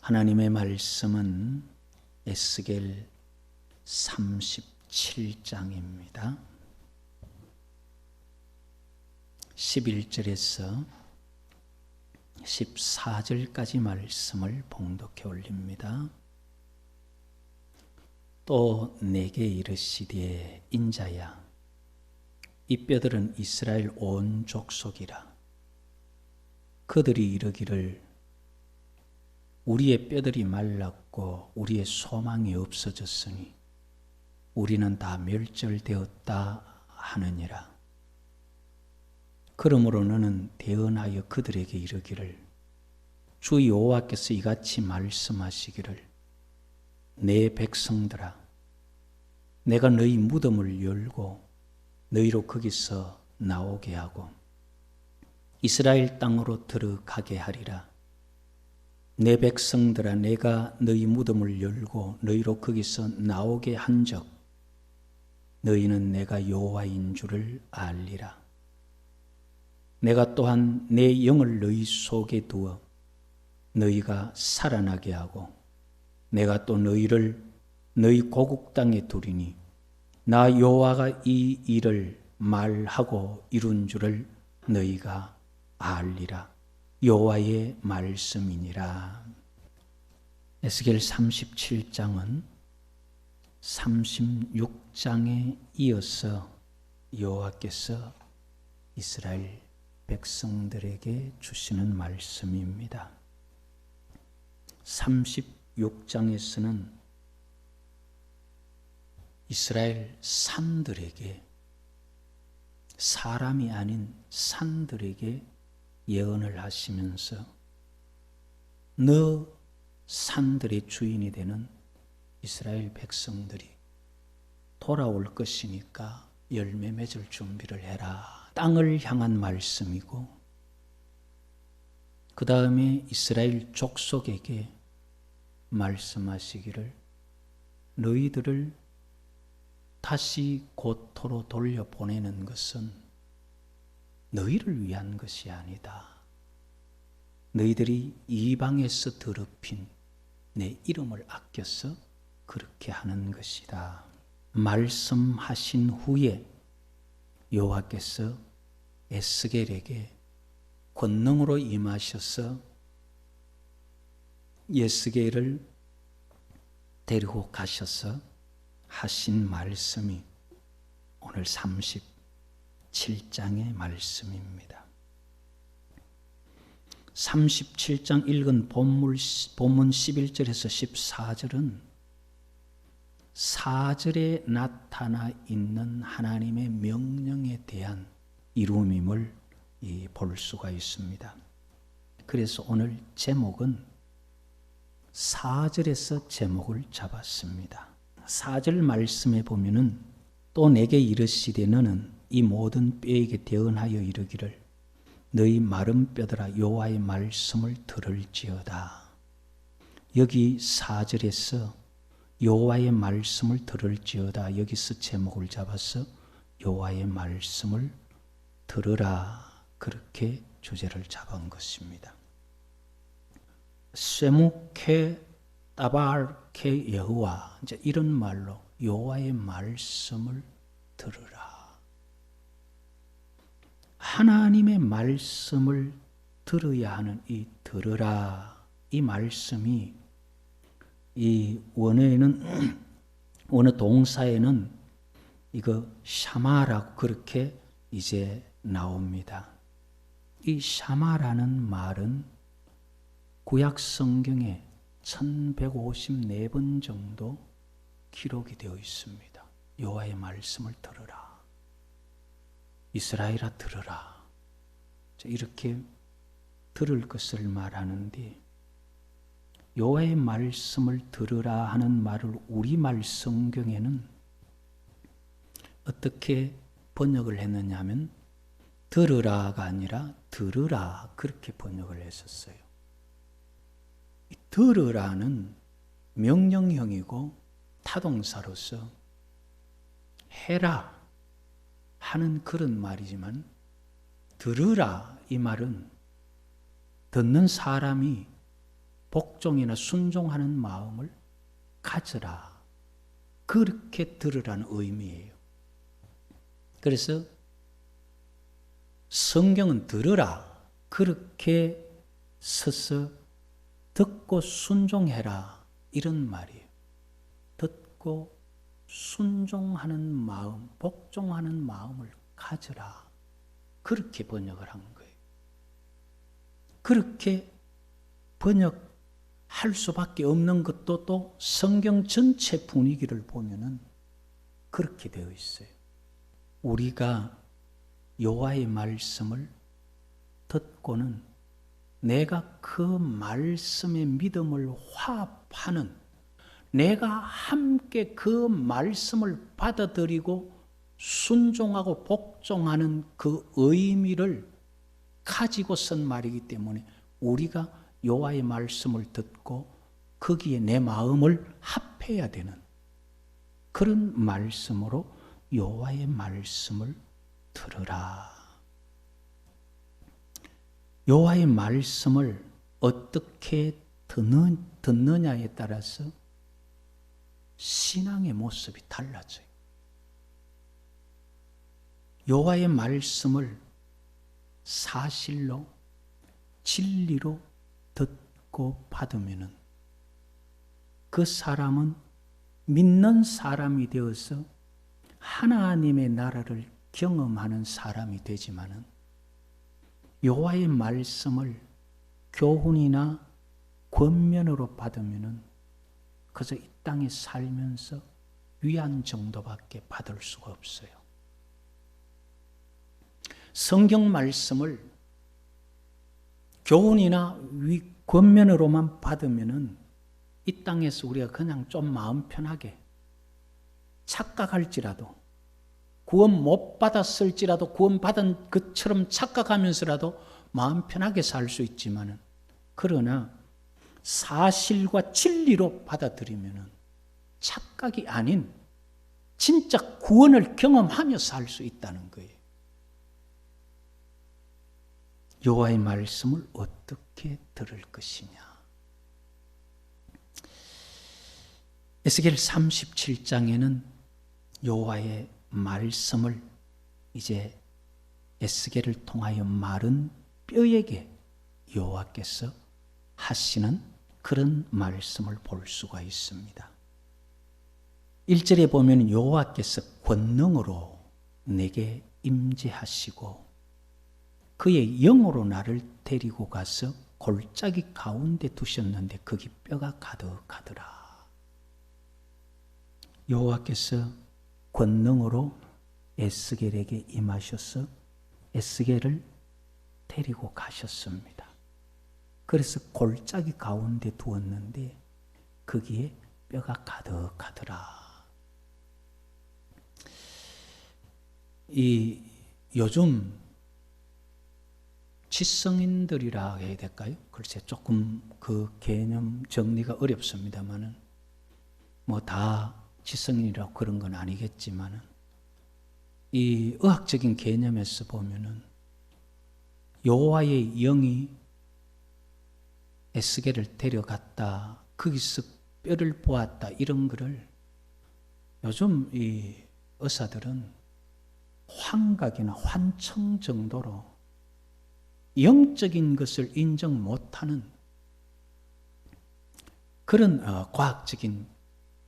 하나님의 말씀은 에스겔 37장입니다. 11절에서 14절까지 말씀을 봉독해 올립니다. 또 내게 이르시되 인자야, 이 뼈들은 이스라엘 온 족속이라. 그들이 이르기를 우리의 뼈들이 말랐고 우리의 소망이 없어졌으니 우리는 다 멸절되었다 하느니라. 그러므로 너는 대언하여 그들에게 이르기를 주 여호와께서 이같이 말씀하시기를 내 백성들아, 내가 너희 무덤을 열고 너희로 거기서 나오게 하고 이스라엘 땅으로 들어가게 하리라. 내 백성들아, 내가 너희 무덤을 열고 너희로 거기서 나오게 한즉 너희는 내가 여호와인 줄을 알리라. 내가 또한 내 영을 너희 속에 두어 너희가 살아나게 하고 내가 또 너희를 너희 고국 땅에 두리니 나 여호와가 이 일을 말하고 이룬 줄을 너희가 알리라. 여호와의 말씀이니라. 에스겔 37장은 36장에 이어서 여호와께서 이스라엘 백성들에게 주시는 말씀입니다. 36장에서는 이스라엘 산들에게, 사람이 아닌 산들에게 예언을 하시면서 너 산들의 주인이 되는 이스라엘 백성들이 돌아올 것이니까 열매 맺을 준비를 해라. 땅을 향한 말씀이고, 그 다음에 이스라엘 족속에게 말씀하시기를 너희들을 다시 고토로 돌려보내는 것은 너희를 위한 것이 아니다. 너희들이 이방에서 더럽힌 내 이름을 아껴서 그렇게 하는 것이다. 말씀하신 후에 여호와께서 에스겔에게 권능으로 임하셔서 에스겔을 데리고 가셔서 하신 말씀이 오늘 37장의 말씀입니다. 37장 읽은 본문 11절에서 14절은 4절에 나타나 있는 하나님의 명령에 대한 이루임을 볼 수가 있습니다. 그래서 오늘 제목은 4절에서 제목을 잡았습니다. 4절 말씀에 보면은 또 내게 이르시되 너는 이 모든 뼈에게 대언하여 이르기를 너희 마른 뼈들아 여호와의 말씀을 들을지어다. 여기 4절에서 여호와의 말씀을 들을지어다, 여기서 제목을 잡아서 여호와의 말씀을 들으라, 그렇게 주제를 잡은 것입니다. 세무케 따발케 여호와, 이제 이런 말로 여호와의 말씀을 들으라. 하나님의 말씀을 들어야 하는 이 들으라, 이 말씀이 이 원어에는 원어 동사에는 이거 샤마라고 그렇게 이제 나옵니다. 이 샤마라는 말은 구약 성경에 1154번 정도 기록이 되어 있습니다. 여호와의 말씀을 들으라, 이스라엘아 들으라, 이렇게 들을 것을 말하는데, 여호와의 말씀을 들으라 하는 말을 우리말 성경에는 어떻게 번역을 했느냐 하면 들으라가 아니라 들으라, 그렇게 번역을 했었어요. 들으라는 명령형이고 타동사로서 해라 하는 그런 말이지만, 들으라 이 말은 듣는 사람이 복종이나 순종하는 마음을 가져라. 그렇게 들으라는 의미예요. 그래서 성경은 들으라. 그렇게 서서 듣고 순종해라. 이런 말이에요. 듣고 순종하는 마음, 복종하는 마음을 가져라. 그렇게 번역을 한 거예요. 그렇게 번역할 수밖에 없는 것도 또 성경 전체 분위기를 보면은 그렇게 되어 있어요. 우리가 여호와의 말씀을 듣고는 내가 그 말씀의 믿음을 화합하는, 내가 함께 그 말씀을 받아들이고 순종하고 복종하는 그 의미를 가지고 쓴 말이기 때문에 우리가 여호와의 말씀을 듣고 거기에 내 마음을 합해야 되는 그런 말씀으로 여호와의 말씀을 들으라. 여호와의 말씀을 어떻게 듣느냐에 따라서 신앙의 모습이 달라져요. 여호와의 말씀을 사실로 진리로 듣고 받으면은 그 사람은 믿는 사람이 되어서 하나님의 나라를 경험하는 사람이 되지만은 여호와의 말씀을 교훈이나 권면으로 받으면은 그저 이 땅에 살면서 위안 정도밖에 받을 수가 없어요. 성경 말씀을 교훈이나 권면으로만 받으면은 이 땅에서 우리가 그냥 좀 마음 편하게 착각할지라도, 구원 못 받았을지라도 구원 받은 것처럼 착각하면서라도 마음 편하게 살 수 있지만은, 그러나 사실과 진리로 받아들이면은 착각이 아닌 진짜 구원을 경험하며 살 수 있다는 거예요. 여호와의 말씀을 어떻게 들을 것이냐. 에스겔 37장에는 여호와의 말씀을 이제 에스겔을 통하여 마른 뼈에게 여호와께서 하시는 그런 말씀을 볼 수가 있습니다. 1절에 보면 여호와께서 권능으로 내게 임재하시고 그의 영으로 나를 데리고 가서 골짜기 가운데 두셨는데 거기 뼈가 가득하더라. 여호와께서 권능으로 에스겔에게 임하셔서 에스겔을 데리고 가셨습니다. 그래서 골짜기 가운데 두었는데 거기에 뼈가 가득하더라. 요즘 지성인들이라 해야 될까요? 글쎄 조금 그 개념 정리가 어렵습니다만은 뭐 다 지성인이라고 그런 건 아니겠지만은 이 의학적인 개념에서 보면은 여호와의 영이 에스겔을 데려갔다, 거기서 뼈를 보았다, 이런 거를 요즘 이 의사들은 환각이나 환청 정도로 영적인 것을 인정 못하는 그런 과학적인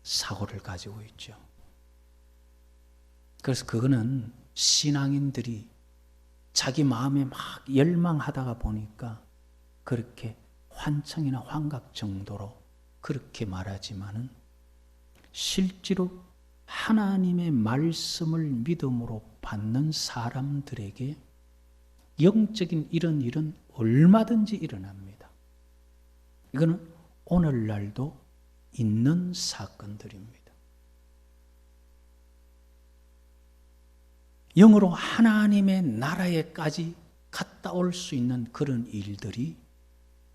사고를 가지고 있죠. 그래서 그거는 신앙인들이 자기 마음에 막 열망하다가 보니까 그렇게 환청이나 환각 정도로 그렇게 말하지만은 실제로 하나님의 말씀을 믿음으로 받는 사람들에게 영적인 이런 일은 얼마든지 일어납니다. 이거는 오늘날도 있는 사건들입니다. 영으로 하나님의 나라에까지 갔다 올 수 있는 그런 일들이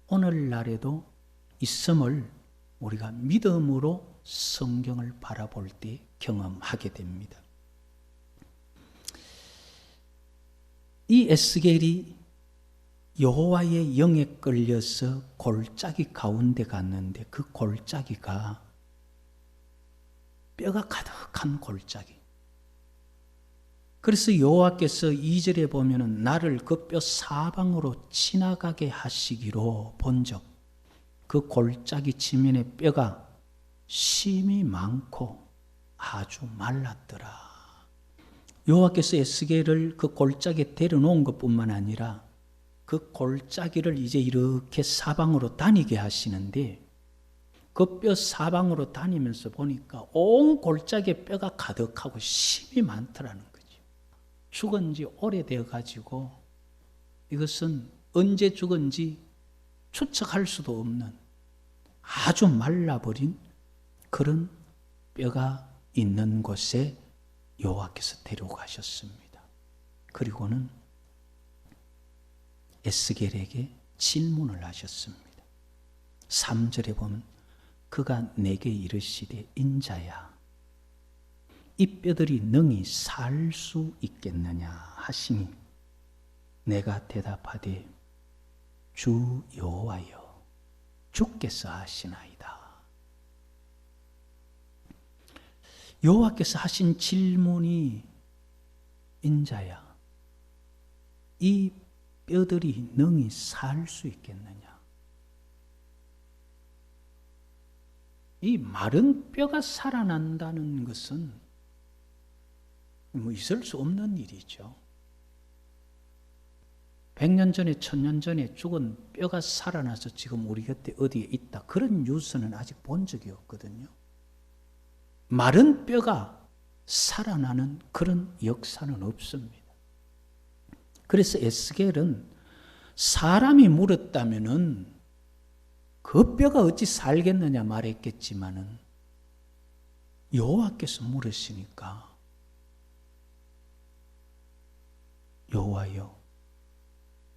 오늘날에도 있음을 우리가 믿음으로 성경을 바라볼 때 경험하게 됩니다. 이 에스겔이 여호와의 영에 끌려서 골짜기 가운데 갔는데 그 골짜기가 뼈가 가득한 골짜기. 그래서 여호와께서 2절에 보면은 나를 그 뼈 사방으로 지나가게 하시기로 본즉 그 골짜기 지면에 뼈가 심이 많고 아주 말랐더라. 여호와께서 에스겔을 그 골짜기에 데려놓은 것뿐만 아니라 그 골짜기를 이제 이렇게 사방으로 다니게 하시는데 그 뼈 사방으로 다니면서 보니까 온 골짜기에 뼈가 가득하고 심이 많더라는 거죠. 죽은 지 오래되어 가지고 이것은 언제 죽은지 추측할 수도 없는 아주 말라버린 그런 뼈가 있는 곳에 여호와께서 데려가셨습니다. 그리고는 에스겔에게 질문을 하셨습니다. 3절에 보면 그가 내게 이르시되 인자야 이 뼈들이 능히 살 수 있겠느냐 하시니 내가 대답하되 주 여호와여 주께서 하시나이다. 여호와께서 하신 질문이 인자야 이 뼈들이 능히 살 수 있겠느냐. 이 마른 뼈가 살아난다는 것은 있을 수 없는 일이죠. 100년 전에 1000년 전에 죽은 뼈가 살아나서 지금 우리 곁에 어디에 있다. 그런 뉴스는 아직 본 적이 없거든요. 마른 뼈가 살아나는 그런 역사는 없습니다. 그래서 에스겔은 사람이 물었다면은 그 뼈가 어찌 살겠느냐 말했겠지만은 여호와께서 물으시니까 여호와여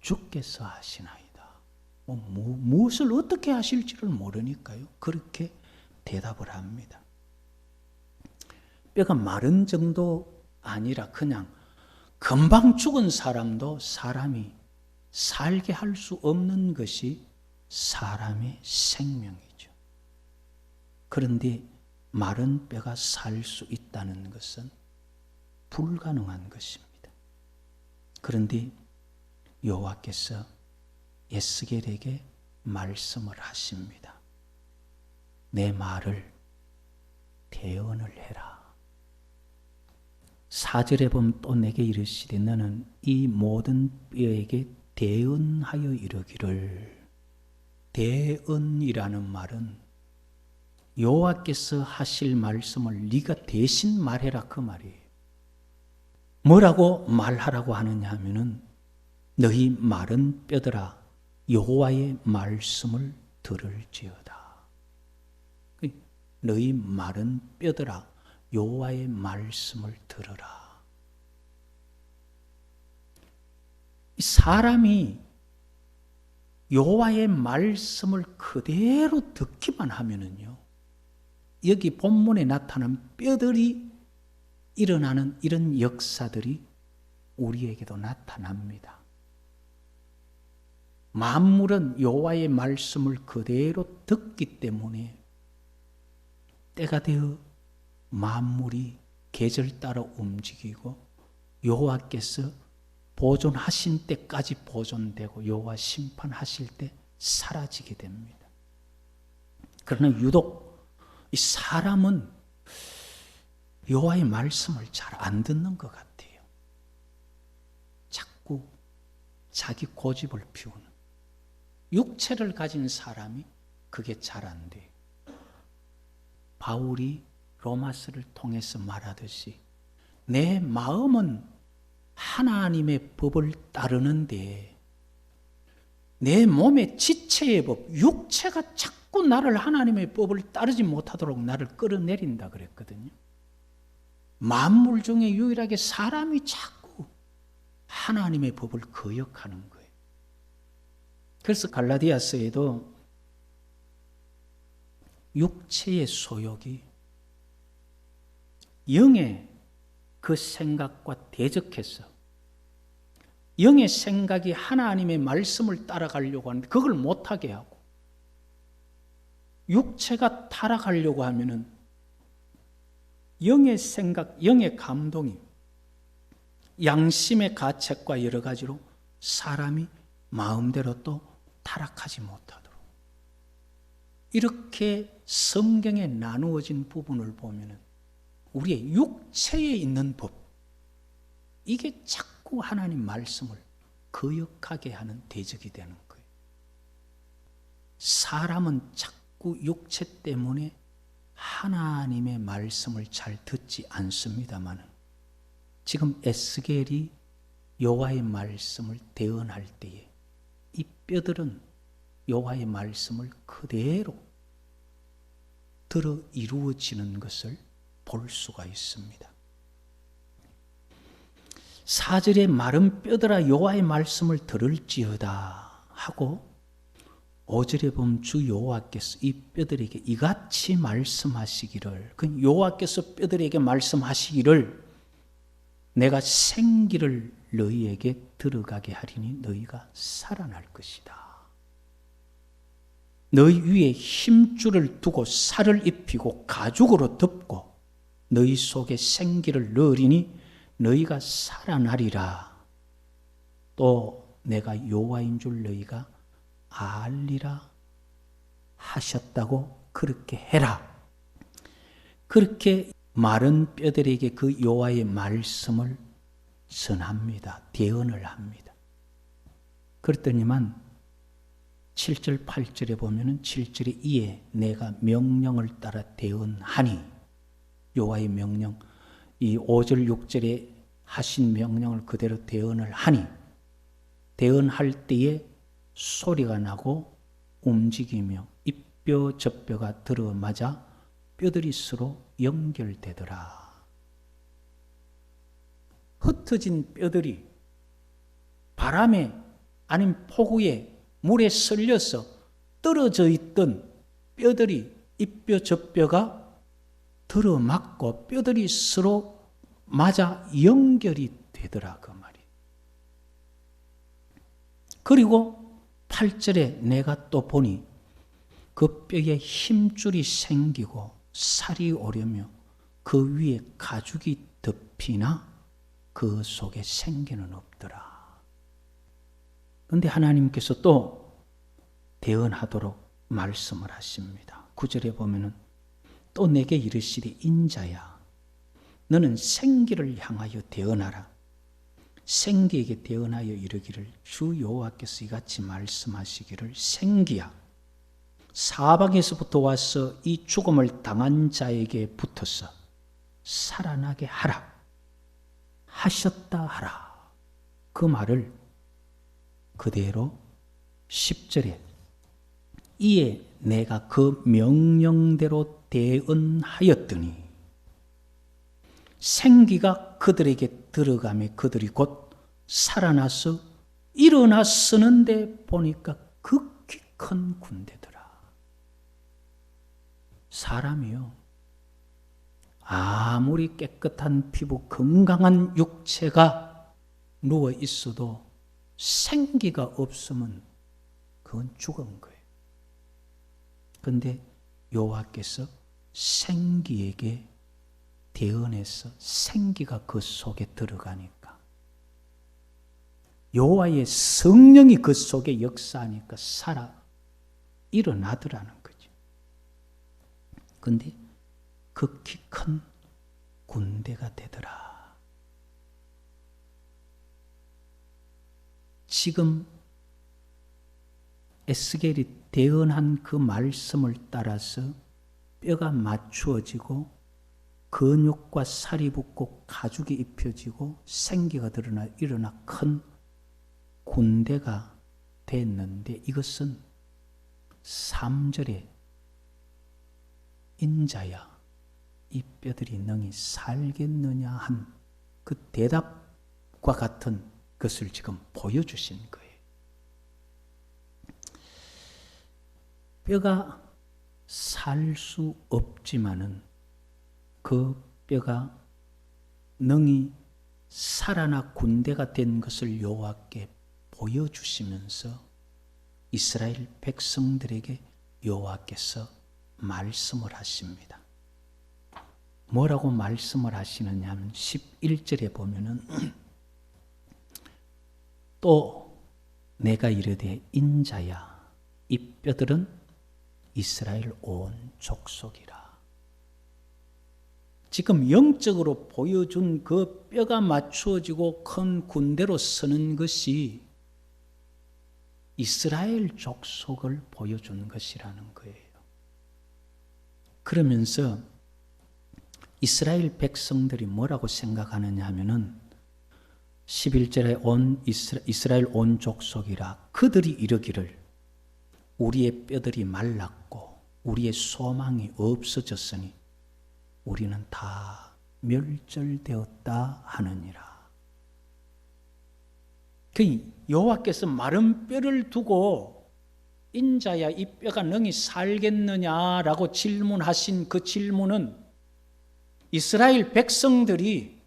주께서 하시나이다. 무엇을 어떻게 하실지를 모르니까요. 그렇게 대답을 합니다. 뼈가 마른 정도 아니라 그냥 금방 죽은 사람도 사람이 살게 할 수 없는 것이 사람의 생명이죠. 그런데 마른 뼈가 살 수 있다는 것은 불가능한 것입니다. 그런데 여호와께서 에스겔에게 말씀을 하십니다. 내 말을 대언을 해라. 4절에 보면 또 내게 이르시되 너는 이 모든 뼈에게 대언하여 이르기를. 대언이라는 말은 여호와께서 하실 말씀을 네가 대신 말해라 그 말이에요. 뭐라고 말하라고 하느냐 하면은 너희 마른 뼈들아 여호와의 말씀을 들을지어다. 너희 마른 뼈들아 여호와의 말씀을 들으라. 사람이 여호와의 말씀을 그대로 듣기만 하면은요, 여기 본문에 나타난 뼈들이 일어나는 이런 역사들이 우리에게도 나타납니다. 만물은 여호와의 말씀을 그대로 듣기 때문에 때가 되어 만물이 계절 따라 움직이고 여호와께서 보존하신 때까지 보존되고 여호와 심판하실 때 사라지게 됩니다. 그러나 유독 이 사람은 여호와의 말씀을 잘 안 듣는 것 같아요. 자꾸 자기 고집을 피우는 육체를 가진 사람이 그게 잘 안 돼요. 바울이 로마서를 통해서 말하듯이 내 마음은 하나님의 법을 따르는데 내 몸의 지체의 법, 육체가 자꾸 나를 하나님의 법을 따르지 못하도록 나를 끌어내린다 그랬거든요. 만물 중에 유일하게 사람이 자꾸 하나님의 법을 거역하는 거예요. 그래서 갈라디아서에도 육체의 소욕이 영의 그 생각과 대적해서 영의 생각이 하나님의 말씀을 따라가려고 하는데 그걸 못하게 하고, 육체가 타락하려고 하면은 영의 생각, 영의 감동이 양심의 가책과 여러 가지로 사람이 마음대로 또 타락하지 못하도록, 이렇게 성경에 나누어진 부분을 보면은 우리의 육체에 있는 법, 이게 자꾸 하나님 말씀을 거역하게 하는 대적이 되는 거예요. 사람은 자꾸 육체 때문에 하나님의 말씀을 잘 듣지 않습니다만, 지금 에스겔이 여호와의 말씀을 대언할 때에 이 뼈들은 여호와의 말씀을 그대로 들어 이루어지는 것을 볼 수가 있습니다. 4절에 마른 뼈들아 여호와의 말씀을 들을지어다 하고, 5절에 보면 주 여호와께서 이 뼈들에게 이같이 말씀하시기를, 그 여호와께서 뼈들에게 말씀하시기를 내가 생기를 너희에게 들어가게 하리니 너희가 살아날 것이다. 너희 위에 힘줄을 두고 살을 입히고 가죽으로 덮고 너희 속에 생기를 넣으리니 너희가 살아나리라. 또 내가 여호와인 줄 너희가 알리라 하셨다고 그렇게 해라. 그렇게 마른 뼈들에게 그 여호와의 말씀을 전합니다. 대언을 합니다. 그랬더니만 7절 8절에 보면은 7절에 이에 내가 명령을 따라 대언하니, 여호와의 명령, 이 5절 6절에 하신 명령을 그대로 대언을 하니, 대언할 때에 소리가 나고 움직이며 이 뼈 저 뼈가 들어맞아 뼈들이 서로 연결되더라. 흩어진 뼈들이 바람에 아니면 폭우에 물에 쓸려서 떨어져 있던 뼈들이 이 뼈 저 뼈가 들어맞고 뼈들이 서로 맞아 연결이 되더라, 그 말이. 그리고 8절에 내가 또 보니 그 뼈에 힘줄이 생기고 살이 오르며 그 위에 가죽이 덮이나 그 속에 생기는 없더라. 그런데 하나님께서 또 대언하도록 말씀을 하십니다. 9절에 보면은 또 내게 이르시되 인자야 너는 생기를 향하여 대언하라. 생기에게 대언하여 이르기를 주 여호와께서 이같이 말씀하시기를 생기야 사방에서부터 와서 이 죽음을 당한 자에게 붙어서 살아나게 하라 하셨다 하라. 그 말을 그대로 10절에 이에 내가 그 명령대로 대언하였더니 생기가 그들에게 들어가며 그들이 곧 살아나서 일어나 서는데 보니까 극히 큰 군대더라. 사람이요, 아무리 깨끗한 피부, 건강한 육체가 누워 있어도 생기가 없으면 그건 죽은 거예요. 그런데 여호와께서 생기에게 대언해서 생기가 그 속에 들어가니까, 여호와의 성령이 그 속에 역사하니까 살아 일어나더라는 거죠. 그런데 극히 큰 군대가 되더라. 지금 에스겔이 대언한 그 말씀을 따라서 뼈가 맞추어지고 근육과 살이 붙고 가죽이 입혀지고 생기가 드러나 일어나 큰 군대가 됐는데, 이것은 3절에 인자야 이 뼈들이 능히 살겠느냐 한 그 대답과 같은 것을 지금 보여주신 거예요. 뼈가 살 수 없지만은 그 뼈가 능히 살아나 군대가 된 것을 여호와께 보여주시면서 이스라엘 백성들에게 여호와께서 말씀을 하십니다. 뭐라고 말씀을 하시느냐 하면 11절에 보면은 또 내가 이르되 인자야 이 뼈들은 이스라엘 온 족속이라. 지금 영적으로 보여준 그 뼈가 맞추어지고 큰 군대로 서는 것이 이스라엘 족속을 보여준 것이라는 거예요. 그러면서 이스라엘 백성들이 뭐라고 생각하느냐 하면은 11절에 이스라엘 온 족속이라 그들이 이르기를 우리의 뼈들이 말랐고 우리의 소망이 없어졌으니 우리는 다 멸절되었다 하느니라. 그 여호와께서 마른 뼈를 두고 인자야 이 뼈가 능히 살겠느냐라고 질문하신 그 질문은 이스라엘 백성들이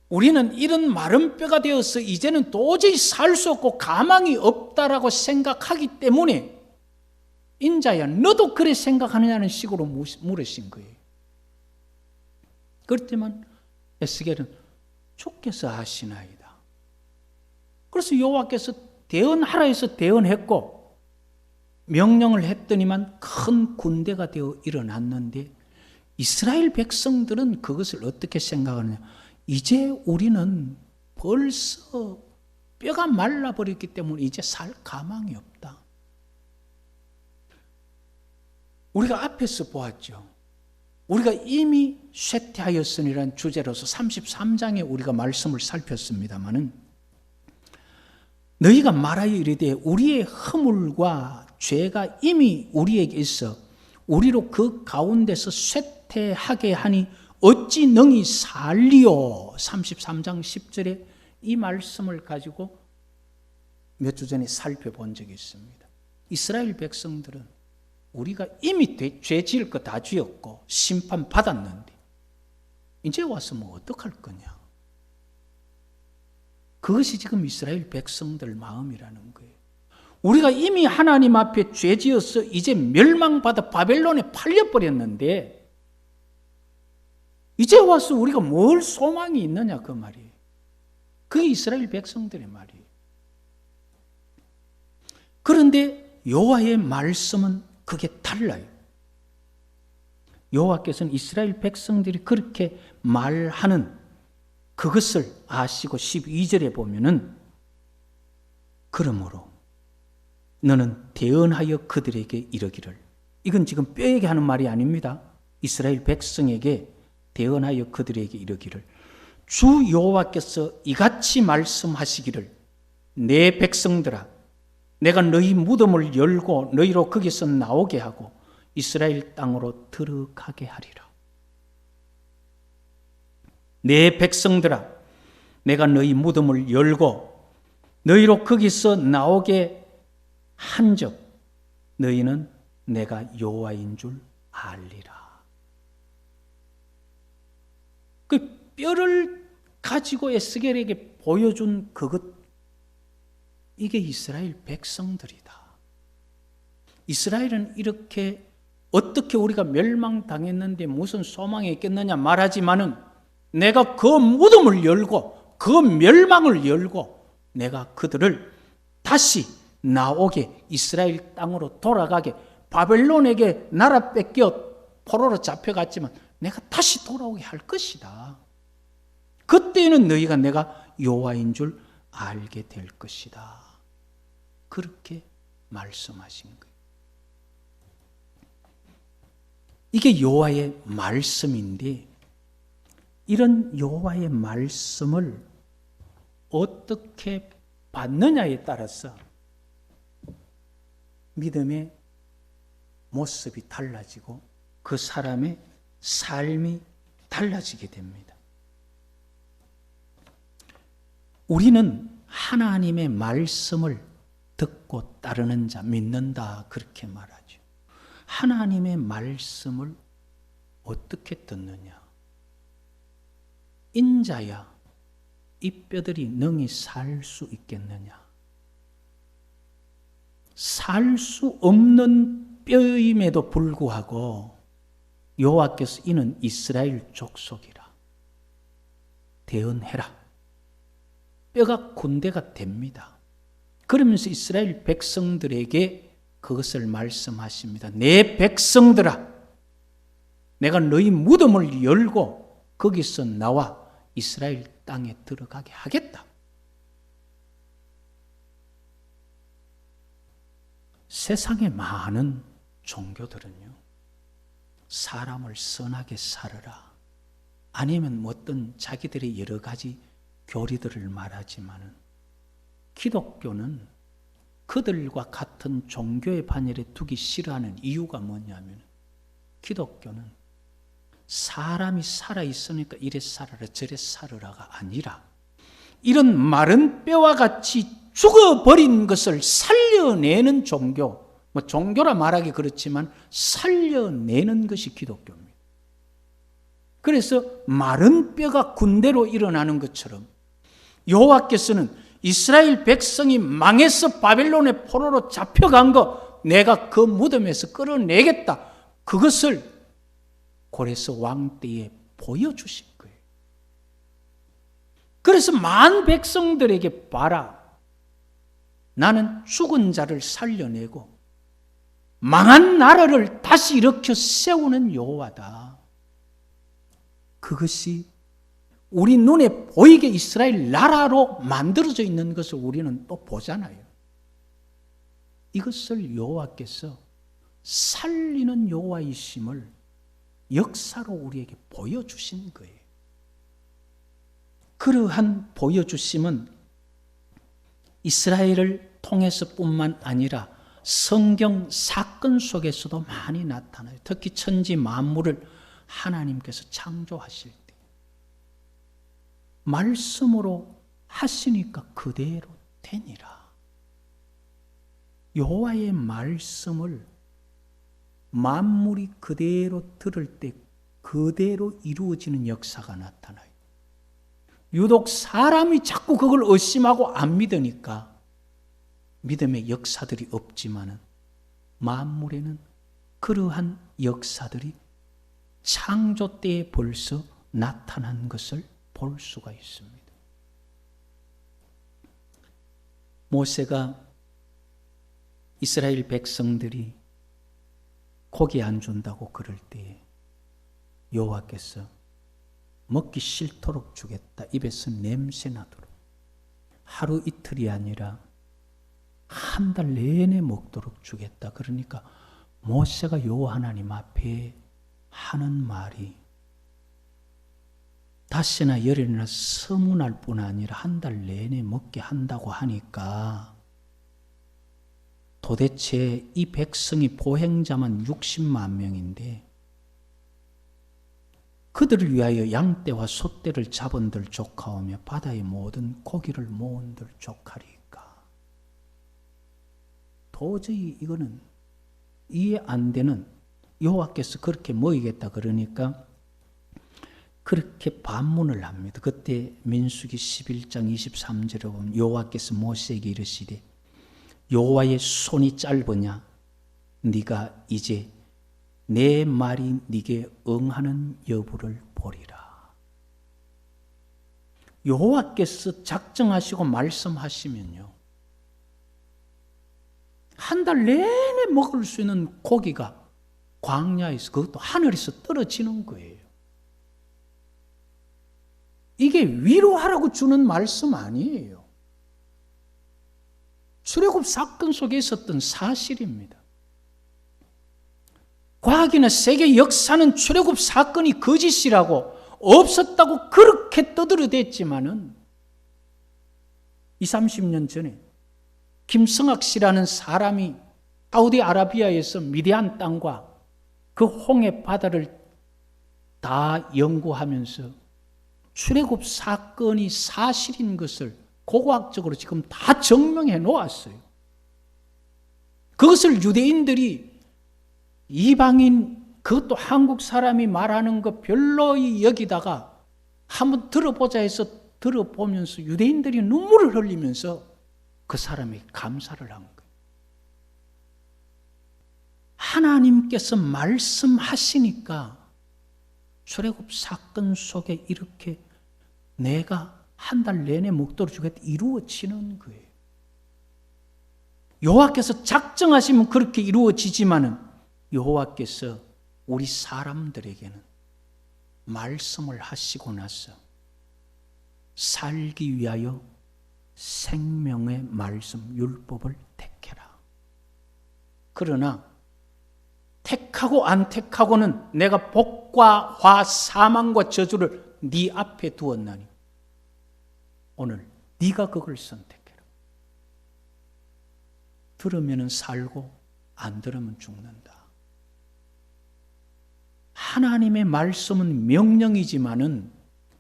우리는 이런 마른 뼈가 되어서 이제는 도저히 살 수 없고 가망이 없다라고 생각하기 때문에 인자야 너도 그래 생각하느냐는 식으로 물으신 거예요. 그렇지만 에스겔은 주께서 하시나이다. 그래서 여호와께서 대언하라 해서 대언했고 명령을 했더니만 큰 군대가 되어 일어났는데 이스라엘 백성들은 그것을 어떻게 생각하느냐. 이제 우리는 벌써 뼈가 말라버렸기 때문에 이제 살 가망이 없다. 우리가 앞에서 보았죠. 우리가 이미 쇠퇴하였으니라는 주제로서 33장에 우리가 말씀을 살폈습니다마는 너희가 말하여 이르되 우리의 허물과 죄가 이미 우리에게 있어 우리로 그 가운데서 쇠퇴하게 하니 어찌 능히 살리오. 33장 10절에 이 말씀을 가지고 몇 주 전에 살펴본 적이 있습니다. 이스라엘 백성들은 우리가 이미 죄 지을 거 다 지었고 심판 받았는데 이제 와서 뭐 어떡할 거냐. 그것이 지금 이스라엘 백성들 마음이라는 거예요. 우리가 이미 하나님 앞에 죄 지어서 이제 멸망받아 바벨론에 팔려버렸는데 이제 와서 우리가 뭘 소망이 있느냐 그 말이에요. 그게 이스라엘 백성들의 말이에요. 그런데 여호와의 말씀은 그게 달라요. 여호와께서는 이스라엘 백성들이 그렇게 말하는 그것을 아시고 12절에 보면은 그러므로 너는 대언하여 그들에게 이르기를. 이건 지금 뼈에게 하는 말이 아닙니다. 이스라엘 백성에게 대언하여 그들에게 이르기를 주 여호와께서 이같이 말씀하시기를 내 백성들아 내가 너희 무덤을 열고 너희로 거기서 나오게 하고 이스라엘 땅으로 들어가게 하리라. 내 백성들아 내가 너희 무덤을 열고 너희로 거기서 나오게 한즉 너희는 내가 여호와인 줄 알리라. 그 뼈를 가지고 에스겔에게 보여준 그것, 이게 이스라엘 백성들이다. 이스라엘은 이렇게 어떻게 우리가 멸망당했는데 무슨 소망이 있겠느냐 말하지만은 내가 그 무덤을 열고 그 멸망을 열고 내가 그들을 다시 나오게 이스라엘 땅으로 돌아가게 바벨론에게 나라 뺏겨 포로로 잡혀갔지만 내가 다시 돌아오게 할 것이다. 그때는 너희가 내가 여호와인 줄 알게 될 것이다. 그렇게 말씀하신 거예요. 이게 여호와의 말씀인데 이런 여호와의 말씀을 어떻게 받느냐에 따라서 믿음의 모습이 달라지고 그 사람의 삶이 달라지게 됩니다. 우리는 하나님의 말씀을 듣고 따르는 자, 믿는다 그렇게 말하죠. 하나님의 말씀을 어떻게 듣느냐? 인자야 이 뼈들이 능히 살 수 있겠느냐? 살 수 없는 뼈임에도 불구하고 여호와께서 이는 이스라엘 족속이라 대언해라. 뼈가 군대가 됩니다. 그러면서 이스라엘 백성들에게 그것을 말씀하십니다. 내 백성들아, 내가 너희 무덤을 열고 거기서 나와 이스라엘 땅에 들어가게 하겠다. 세상의 많은 종교들은요, 사람을 선하게 살아라, 아니면 어떤 자기들의 여러 가지 교리들을 말하지만은, 기독교는 그들과 같은 종교의 반열에 두기 싫어하는 이유가 뭐냐면, 기독교는 사람이 살아있으니까 이래 살아라 저래 살아라가 아니라, 이런 마른 뼈와 같이 죽어버린 것을 살려내는 종교, 종교라 말하기 그렇지만 살려내는 것이 기독교입니다. 그래서 마른 뼈가 군대로 일어나는 것처럼 여호와께서는 이스라엘 백성이 망해서 바벨론의 포로로 잡혀간 거 내가 그 무덤에서 끌어내겠다, 그것을 고레스 왕 때에 보여주신 거예요. 그래서 만 백성들에게 봐라, 나는 죽은 자를 살려내고 망한 나라를 다시 일으켜 세우는 여호와다. 그것이 우리 눈에 보이게 이스라엘 나라로 만들어져 있는 것을 우리는 또 보잖아요. 이것을 여호와께서 살리는 여호와이심을 역사로 우리에게 보여주신 거예요. 그러한 보여주심은 이스라엘을 통해서뿐만 아니라 성경 사건 속에서도 많이 나타나요. 특히 천지 만물을 하나님께서 창조하실 때 말씀으로 하시니까 그대로 되니라. 여호와의 말씀을 만물이 그대로 들을 때 그대로 이루어지는 역사가 나타나요. 유독 사람이 자꾸 그걸 의심하고 안 믿으니까 믿음의 역사들이 없지만은, 만물에는 그러한 역사들이 창조 때에 벌써 나타난 것을 볼 수가 있습니다. 모세가 이스라엘 백성들이 고기 안 준다고 그럴 때에 여호와께서 먹기 싫도록 주겠다, 입에서 냄새 나도록, 하루 이틀이 아니라 한 달 내내 먹도록 주겠다. 그러니까 모세가 여호와 하나님 앞에 하는 말이 닷새나 열흘이나 서문할 뿐 아니라 한 달 내내 먹게 한다고 하니까, 도대체 이 백성이 보행자만 60만 명인데 그들을 위하여 양떼와 소떼를 잡은들 조카오며 바다의 모든 고기를 모은들 조카리까. 도저히 이거는 이해 안 되는, 여호와께서 그렇게 먹이겠다 그러니까 그렇게 반문을 합니다. 그때 민수기 11장 23절에 보면 여호와께서 모세에게 이르시되 여호와의 손이 짧으냐, 네가 이제 내 말이 네게 응하는 여부를 보리라. 여호와께서 작정하시고 말씀하시면요, 한 달 내내 먹을 수 있는 고기가 광야에서, 그것도 하늘에서 떨어지는 거예요. 이게 위로하라고 주는 말씀 아니에요. 출애굽 사건 속에 있었던 사실입니다. 과학이나 세계 역사는 출애굽 사건이 거짓이라고, 없었다고 그렇게 떠들어댔지만은 20, 30년 전에 김성학 씨라는 사람이 사우디아라비아에서 미디안 땅과 그 홍해 바다를 다 연구하면서 출애굽 사건이 사실인 것을 고고학적으로 지금 다 증명해 놓았어요. 그것을 유대인들이 이방인, 그것도 한국 사람이 말하는 거 별로 여기다가 한번 들어보자 해서 들어보면서 유대인들이 눈물을 흘리면서 그 사람이 감사를 한 거예요. 하나님께서 말씀하시니까 출애굽 사건 속에 이렇게 내가 한 달 내내 먹도록 주겠다 이루어지는 거예요. 여호와께서 작정하시면 그렇게 이루어지지만은 여호와께서 우리 사람들에게는 말씀을 하시고 나서 살기 위하여 생명의 말씀 율법을 택해라. 그러나 택하고 안 택하고는 내가 복과 화 사망과 저주를 네 앞에 두었나니 오늘 네가 그걸 선택해라. 들으면 살고 안 들으면 죽는다. 하나님의 말씀은 명령이지만은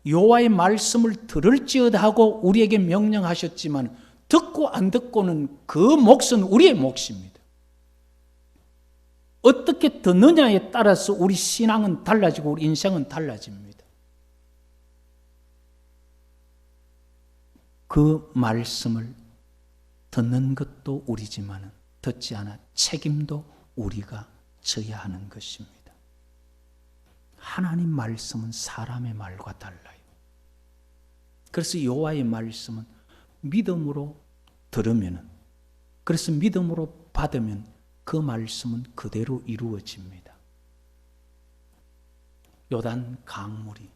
여호와의 말씀을 들을지어다 하고 우리에게 명령하셨지만 듣고 안 듣고는 그 몫은 우리의 몫입니다. 어떻게 듣느냐에 따라서 우리 신앙은 달라지고 우리 인생은 달라집니다. 그 말씀을 듣는 것도 우리지만 듣지 않아 책임도 우리가 져야 하는 것입니다. 하나님 말씀은 사람의 말과 달라요. 그래서 여호와의 말씀은 믿음으로 들으면, 그래서 믿음으로 받으면 그 말씀은 그대로 이루어집니다. 요단 강물이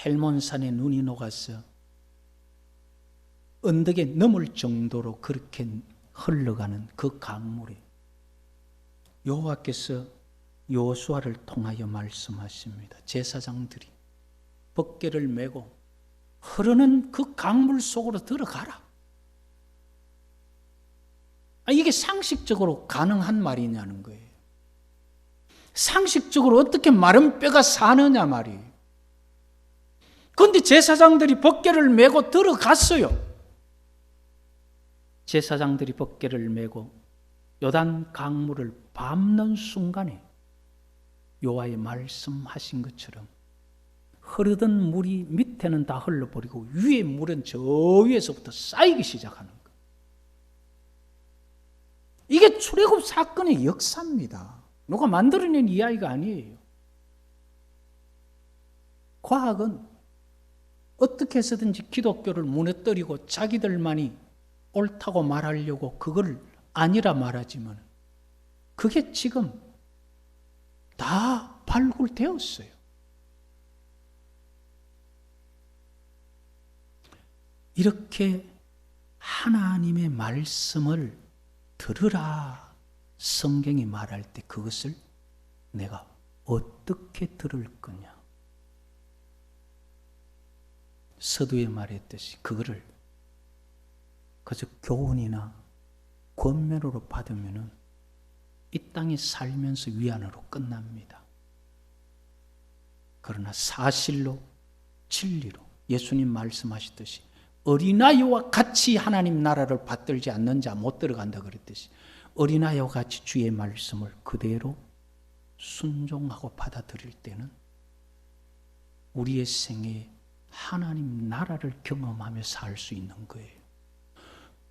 헬몬산에 눈이 녹아서 언덕에 넘을 정도로 그렇게 흘러가는 그 강물이 여호와께서 여호수아를 통하여 말씀하십니다. 제사장들이 벗개를 메고 흐르는 그 강물 속으로 들어가라. 이게 상식적으로 가능한 말이냐는 거예요. 상식적으로 어떻게 마른 뼈가 사느냐 말이에요. 그런데 제사장들이 벗개를 메고 들어갔어요. 제사장들이 벗개를 메고 요단 강물을 밟는 순간에 여호와의 말씀하신 것처럼 흐르던 물이 밑에는 다 흘러버리고 위에 물은 저 위에서부터 쌓이기 시작하는 거예요. 이게 출애굽 사건의 역사입니다. 누가 만들어낸 이야기가 아니에요. 과학은 어떻게 해서든지 기독교를 무너뜨리고 자기들만이 옳다고 말하려고 그걸 아니라 말하지만 그게 지금 다 발굴되었어요. 이렇게 하나님의 말씀을 들으라 성경이 말할 때 그것을 내가 어떻게 들을 거냐. 서두에 말했듯이 그거를 그저 교훈이나 권면으로 받으면은 이 땅에 살면서 위안으로 끝납니다. 그러나 사실로 진리로 예수님 말씀하셨듯이 어린아이와 같이 하나님 나라를 받들지 않는 자 못 들어간다 그랬듯이 어린아이와 같이 주의 말씀을 그대로 순종하고 받아들일 때는 우리의 생애에 하나님 나라를 경험하며 살 수 있는 거예요.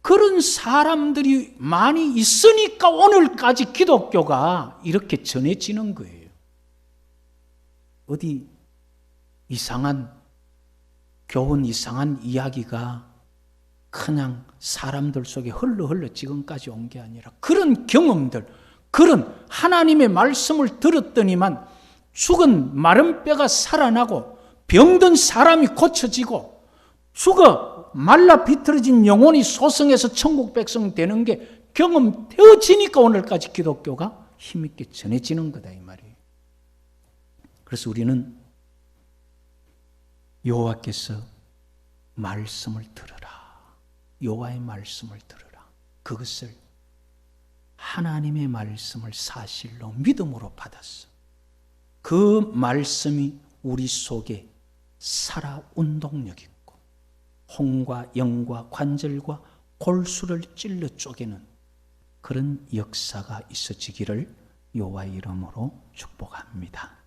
그런 사람들이 많이 있으니까 오늘까지 기독교가 이렇게 전해지는 거예요. 어디 이상한 교훈, 이상한 이야기가 그냥 사람들 속에 흘러 지금까지 온 게 아니라 그런 경험들, 그런 하나님의 말씀을 들었더니만 죽은 마른 뼈가 살아나고 병든 사람이 고쳐지고 죽어 말라 비틀어진 영혼이 소성해서 천국 백성 되는 게 경험되어지니까 오늘까지 기독교가 힘있게 전해지는 거다 이 말이에요. 그래서 우리는 여호와께서 말씀을 들으라. 여호와의 말씀을 들으라. 그것을 하나님의 말씀을 사실로 믿음으로 받았어. 그 말씀이 우리 속에 살아 운동력 있고 홍과 영과 관절과 골수를 찔러 쪼개는 그런 역사가 있어지기를 여호와의 이름으로 축복합니다.